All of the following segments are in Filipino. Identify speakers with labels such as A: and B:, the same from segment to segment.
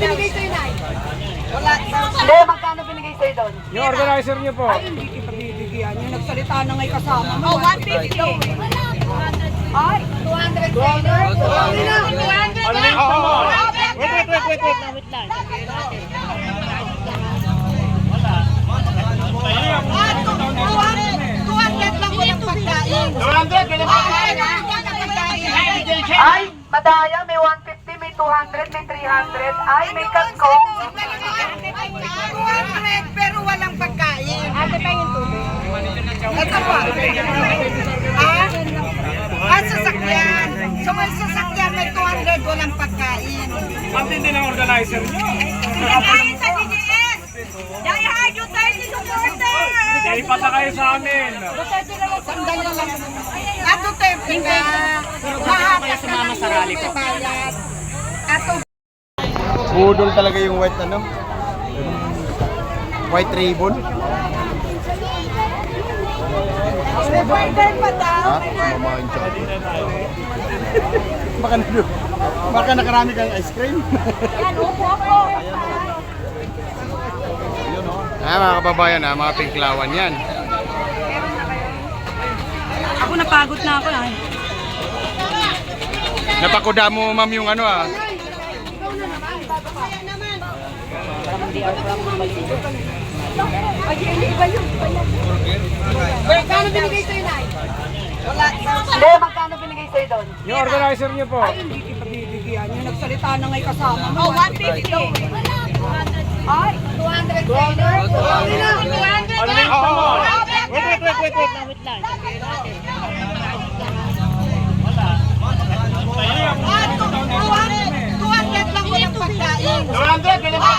A: binigay sa'yo, Nay? Wala. Hindi, magkano binigay sa'yo doon?
B: Yung organizer niyo po.
A: Ay, hindi kita bibigyan. Yung nagsalita na ngay kasama mo. Oh, 150. Ay, 200 sa'yo. 200.
B: Unlink pa mo.
C: Wait lang.
A: Ah, 200 lang walang pagkain.
B: 200, kailan pa?
A: Ay, madaya, may 150, may 200, may 300. Ay, may katkong. 200, pero walang pagkain. Ate pa yung tubig. Ito pa. Sasakyan. So may sasakyan, may 200, walang pagkain.
B: Ang tindi ng organizer niyo.
A: Pagkain sa DDS. Dahil hardyo tayo si supporter.
B: Kaya ipata kayo sa amin.
A: Sandal na lang. Ato tempe ka. Lahat
C: Kaya sumama sa rally ko.
A: Ato.
D: Budol talaga yung white white ribbon.
A: Supporter pa daw.
D: Ha? Mamain siya. Baka nakarami kang ice cream.
A: Yan, upo ako.
D: Mga kababayan, mga pinklawan yan.
A: Ako napagod na ako.
D: Napakuda mo, ma'am, yung
A: Magkano binigay sa'yo, Nay? Wala. Hindi, magkano binigay sa'yo doon?
B: Yung organizer niyo po.
A: Ay, hindi kita bibigyan. Yung nagsalita na ngay kasama mo. Oh, 150. Ay, 200 sa'yo. 200.
B: Unlink pa mo.
C: Wait lang.
A: Ah, 200 lang walang pagkain.
B: 200, kailan pa?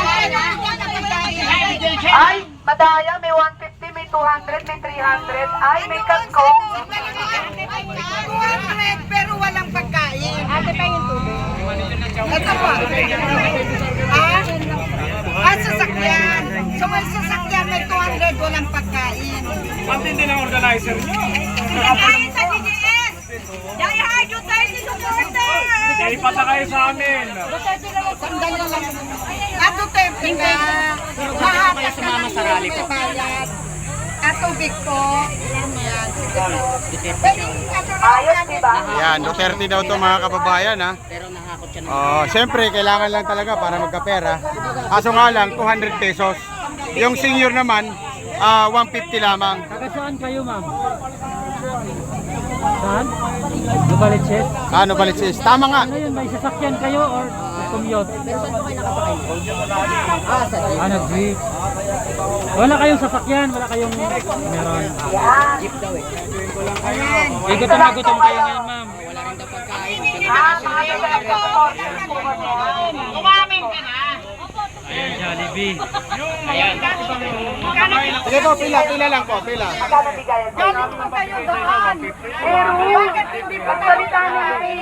A: Ay, madaya, may 150, may 200, may 300. Ay, may katkong. 200, pero walang pagkain. Ate pa yung tubig. Ito pa. Sasakyan. So may sasakyan, may 200, walang pagkain.
B: Ang tindi ng organizer niyo.
A: Pagkain sa DDS. Dahil hardyo tayo si supporter.
B: Kaya ipata kayo sa amin.
A: Sandal na lang. Ato tempe ka. Lahat
C: Kaya sumama sa rally ko.
A: Ato big po. Yan.
C: Ayos,
A: diba?
D: Yan, Duterte daw to, mga kababayan, ha.
C: Pero nahakot siya ng
D: Siyempre, kailangan lang talaga para magkapera. Kaso nga lang, 200 pesos. Yung senior naman, 150 lamang.
B: Taga saan kayo, ma'am? Saan? Lubalitsis?
D: Ano balit sis? Tama nga.
B: Ngayon, may sasakyan kayo or commute? Nag-jeep. Wala kayong sasakyan, wala kayong meron.
C: jeep daw eh.
B: Gutom na gutom kayo ngayon, ma'am.
C: Wala rin daw pagkain.
B: Ayan, Jollibee.
C: Ayan.
D: Sige po, pila lang po, pila.
A: Magkano bigayan? Galing pa kayo doon. Pero, bakit hindi pagsalita natin?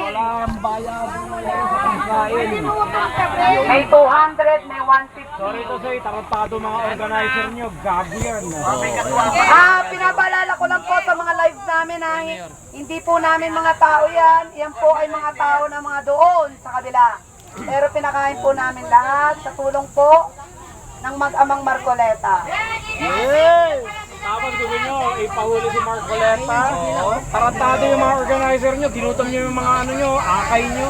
A: May 200, may 150.
B: Sorry to say, tarantado mga organizer nyo. Gago yan.
A: Pinapaalala ko lang po sa mga live namin na hindi po namin mga tao yan. Yan po ay mga tao na mga doon sa kabila. Pero pinakain po namin lahat sa tulong po ng mag-amang Marcoleta.
B: Tapos gusto nyo, ipahuli si Marcoleta. Tarantado yung mga organizer nyo. Ginutom nyo yung mga ano nyo, akay nyo.